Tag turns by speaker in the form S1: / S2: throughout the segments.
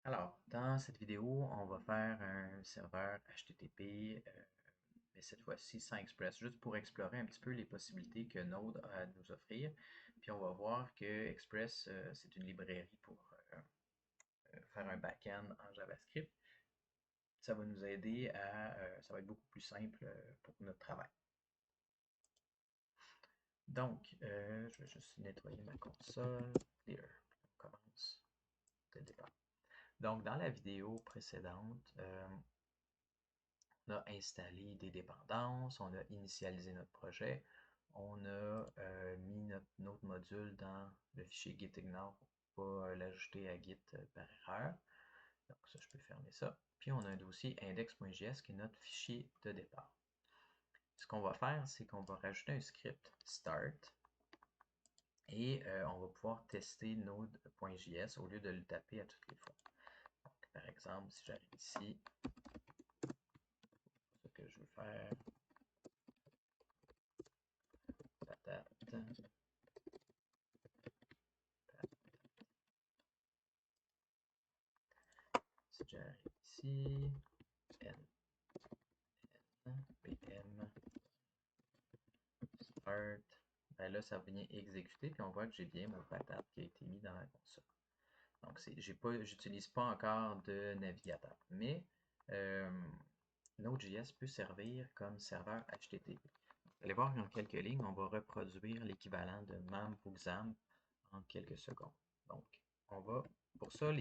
S1: Alors, dans cette vidéo, on va faire un serveur HTTP, mais cette fois-ci sans Express, juste pour explorer un petit peu les possibilités que Node a à nous offrir. Puis on va voir que Express, c'est une librairie pour faire un back-end en JavaScript. Ça va nous aider ça va être beaucoup plus simple pour notre travail. Donc, je vais juste nettoyer ma console. Clear. On commence dès le départ. Donc, dans la vidéo précédente, on a installé des dépendances, on a initialisé notre projet, on a mis notre module dans le fichier gitignore pour ne pas l'ajouter à Git par erreur. Donc ça, je peux fermer ça. Puis on a un dossier index.js qui est notre fichier de départ. Ce qu'on va faire, c'est qu'on va rajouter un script start et on va pouvoir tester node.js au lieu de le taper à toutes les fois. Donc, par exemple, si j'arrive ici, ce que je veux faire, patate, si j'arrive ici, n, pm, start, ben là, ça vient exécuter, puis on voit que j'ai bien mon patate qui a été mis dans la console. Donc, j'utilise pas encore de navigateur. Mais Node.js peut servir comme serveur HTTP. Vous allez voir qu'en quelques lignes, on va reproduire l'équivalent de mam ou XAMPP en quelques secondes. Donc, pour ça,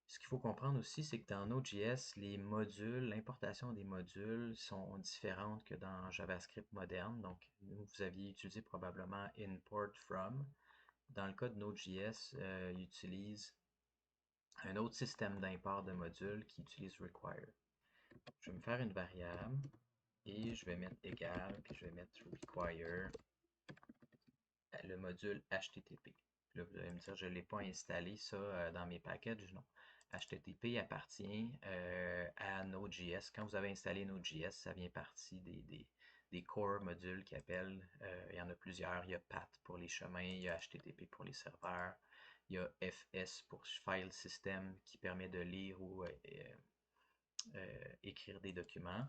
S1: ce qu'il faut comprendre aussi, c'est que dans Node.js, les modules, l'importation des modules sont différentes que dans JavaScript moderne. Donc, vous aviez utilisé probablement import from. Dans le cas de Node.js, il utilise un autre système d'import de modules qui utilise require. Je vais me faire une variable et je vais mettre égal, puis je vais mettre require le module HTTP. Là, vous allez me dire, je ne l'ai pas installé ça dans mes packages. Non. HTTP appartient à Node.js. Quand vous avez installé Node.js, ça vient partie des core modules qui appellent. Il y en a plusieurs. Il y a PAT pour les chemins, il y a HTTP pour les serveurs, il y a FS pour File System qui permet de lire ou écrire des documents.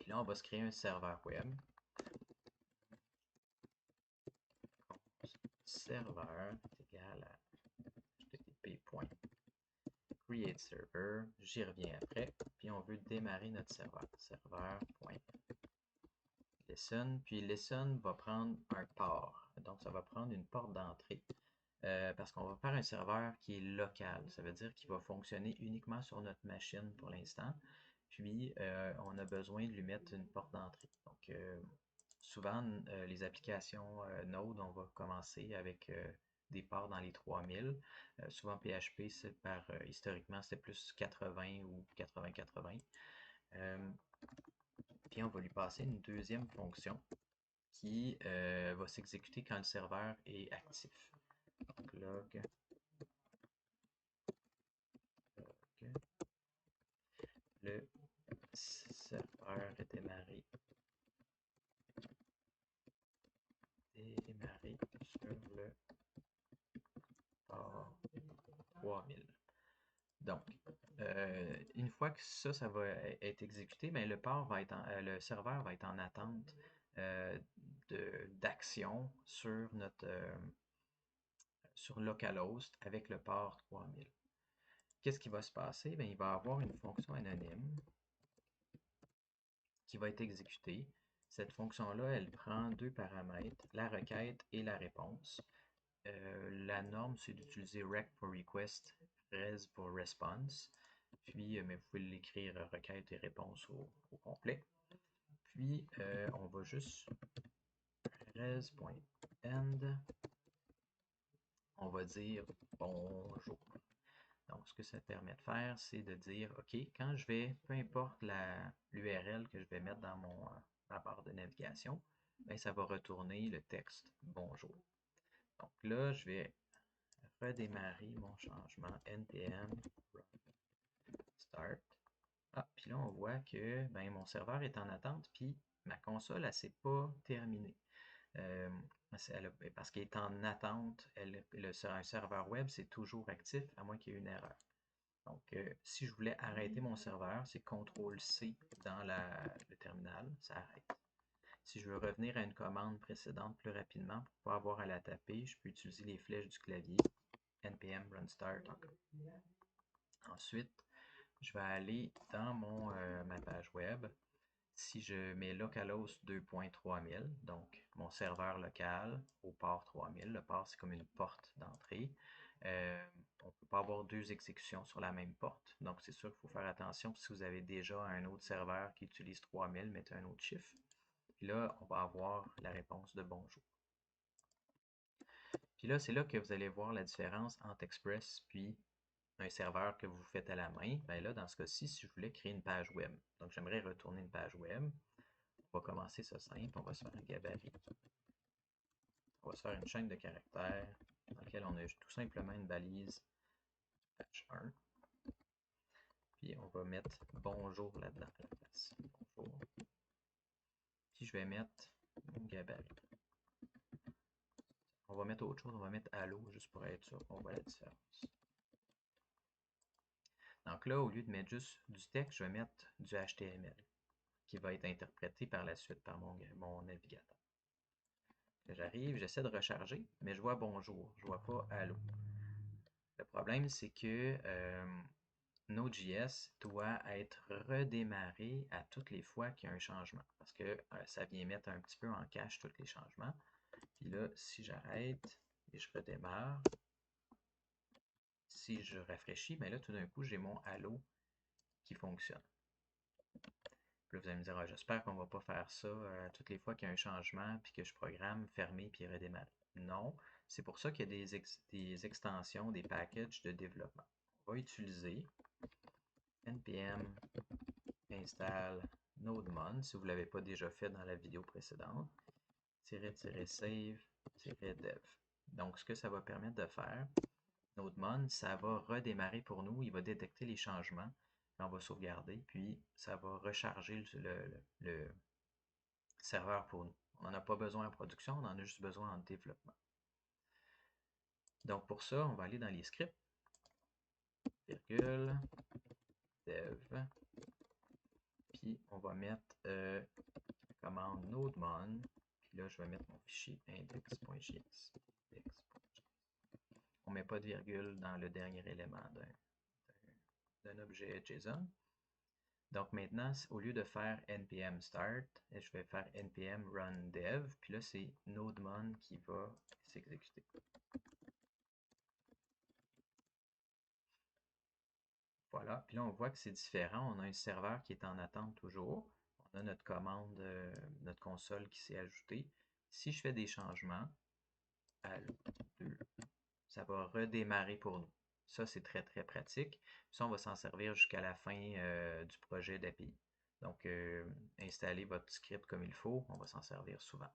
S1: Puis là, on va se créer un serveur web. Serveur est égal à http.create server. J'y reviens après. Puis on veut démarrer notre serveur. Serveur.listen. Puis listen va prendre un port. Donc ça va prendre une porte d'entrée. Parce qu'on va faire un serveur qui est local. Ça veut dire qu'il va fonctionner uniquement sur notre machine pour l'instant. Puis, on a besoin de lui mettre une porte d'entrée. Donc, souvent, les applications Node, on va commencer avec des ports dans les 3000. Souvent, PHP, historiquement, c'était plus 80 ou 80-80. Puis, on va lui passer une deuxième fonction qui va s'exécuter quand le serveur est actif. Donc, log, le serveur est démarré sur le port 3000. Donc, une fois que ça va être exécuté, ben, le serveur va être en attente d'action sur localhost avec le port 3000. Qu'est-ce qui va se passer? Ben, il va y avoir une fonction anonyme qui va être exécutée. Cette fonction-là, elle prend deux paramètres, la requête et la réponse. La norme, c'est d'utiliser rec pour request, res pour response. Puis, mais vous pouvez l'écrire requête et réponse au complet. Puis, on va juste res.end. On va dire bonjour. Donc, ce que ça permet de faire, c'est de dire, OK, quand je vais, peu importe l'URL que je vais mettre dans ma barre de navigation, ben, ça va retourner le texte bonjour. Donc là, je vais redémarrer mon changement npm run start. Ah, puis là, on voit que ben, mon serveur est en attente, puis ma console, elle ne s'est pas terminée. Parce qu'il est en attente, un serveur web, c'est toujours actif, à moins qu'il y ait une erreur. Donc, si je voulais arrêter mon serveur, c'est CTRL-C dans le terminal, ça arrête. Si je veux revenir à une commande précédente plus rapidement, pour ne pas avoir à la taper, je peux utiliser les flèches du clavier, npm run start. Ensuite, je vais aller dans ma page web. Si je mets localhost 2.3000, donc mon serveur local au port 3000, le port c'est comme une porte d'entrée, on ne peut pas avoir deux exécutions sur la même porte, donc c'est sûr qu'il faut faire attention. Si vous avez déjà un autre serveur qui utilise 3000, mettez un autre chiffre. Puis là, on va avoir la réponse de bonjour. Puis là, c'est là que vous allez voir la différence entre Express puis un serveur que vous faites à la main. Bien là, dans ce cas-ci, si je voulais créer une page web, donc j'aimerais retourner une page web, on va commencer ça simple, on va se faire un gabarit. On va se faire une chaîne de caractères dans laquelle on a tout simplement une balise H1. Puis on va mettre bonjour là-dedans à la place. Bonjour. Puis je vais mettre mon gabarit. On va mettre autre chose, on va mettre Allo juste pour être sûr qu'on voit la différence. Donc là, au lieu de mettre juste du texte, je vais mettre du HTML qui va être interprété par la suite par mon navigateur. J'arrive, j'essaie de recharger, mais je vois bonjour, je vois pas Allo. Le problème, c'est que Node.js doit être redémarré à toutes les fois qu'il y a un changement, parce que ça vient mettre un petit peu en cache tous les changements. Puis là, si j'arrête et je redémarre, si je rafraîchis, bien là, tout d'un coup, j'ai mon Allo qui fonctionne. Puis là, vous allez me dire, ah, j'espère qu'on ne va pas faire ça toutes les fois qu'il y a un changement, puis que je programme, fermer, puis redémarrer. Non, c'est pour ça qu'il y a des extensions, des packages de développement. On va utiliser npm install nodemon, si vous ne l'avez pas déjà fait dans la vidéo précédente, -save, -dev. Donc, ce que ça va permettre de faire, nodemon, ça va redémarrer pour nous, il va détecter les changements, on va sauvegarder, puis ça va recharger le serveur pour nous. On n'en a pas besoin en production, on en a juste besoin en développement. Donc pour ça, on va aller dans les scripts, virgule, dev, puis on va mettre la commande nodemon, puis là je vais mettre mon fichier index.js. On ne met pas de virgule dans le dernier élément d'un objet JSON. Donc maintenant, au lieu de faire npm start, je vais faire npm run dev, puis là c'est nodemon qui va s'exécuter. Voilà, puis là on voit que c'est différent, on a un serveur qui est en attente toujours, on a notre commande, notre console qui s'est ajoutée. Si je fais des changements, allo 2, ça va redémarrer pour nous. Ça, c'est très, très pratique. Ça, on va s'en servir jusqu'à la fin du projet d'API. Donc, installez votre script comme il faut, on va s'en servir souvent.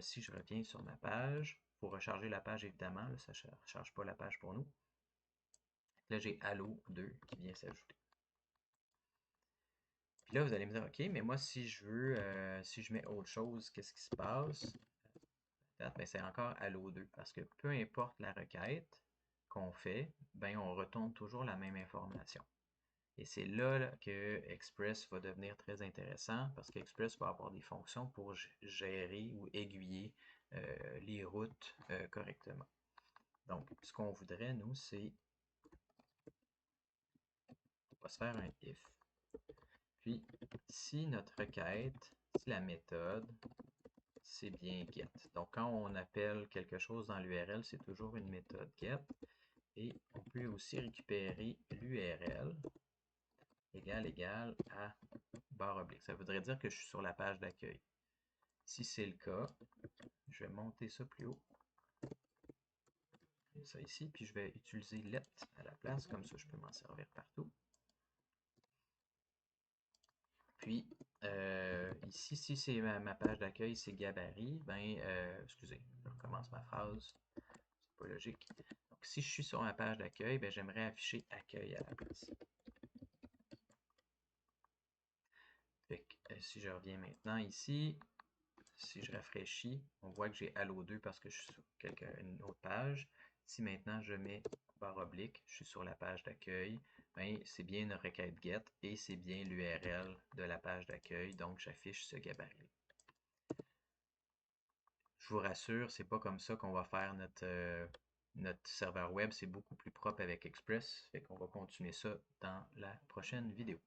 S1: Si je reviens sur ma page, pour recharger la page, évidemment, là, ça ne recharge pas la page pour nous. Là, j'ai Allo 2 qui vient s'ajouter. Puis là, vous allez me dire, OK, mais moi, si je veux, si je mets autre chose, qu'est-ce qui se passe? Ben, c'est encore Allo 2, parce que peu importe la requête qu'on fait, ben, on retourne toujours la même information. Et c'est là que Express va devenir très intéressant, parce qu'Express va avoir des fonctions pour gérer ou aiguiller les routes correctement. Donc, ce qu'on voudrait, nous, c'est on va se faire un if. Puis, si notre requête, si la méthode, c'est bien get. Donc, quand on appelle quelque chose dans l'URL, c'est toujours une méthode get. Et on peut aussi récupérer l'URL égale à barre oblique. Ça voudrait dire que je suis sur la page d'accueil. Si c'est le cas, je vais monter ça plus haut. Ça ici, puis je vais utiliser let à la place, comme ça je peux m'en servir partout. Puis, ici, si c'est ma page d'accueil, c'est gabarit, ben, excusez, je recommence ma phrase, c'est pas logique. Donc, si je suis sur ma page d'accueil, ben, j'aimerais afficher accueil à la place. Fait que, si je reviens maintenant ici, si je rafraîchis, on voit que j'ai Allo 2 parce que je suis sur une autre page. Si maintenant je mets barre oblique, je suis sur la page d'accueil, ben, c'est bien une requête GET et c'est bien l'URL de la page d'accueil, donc j'affiche ce gabarit. Je vous rassure, c'est pas comme ça qu'on va faire notre serveur web, c'est beaucoup plus propre avec Express, fait qu'on va continuer ça dans la prochaine vidéo.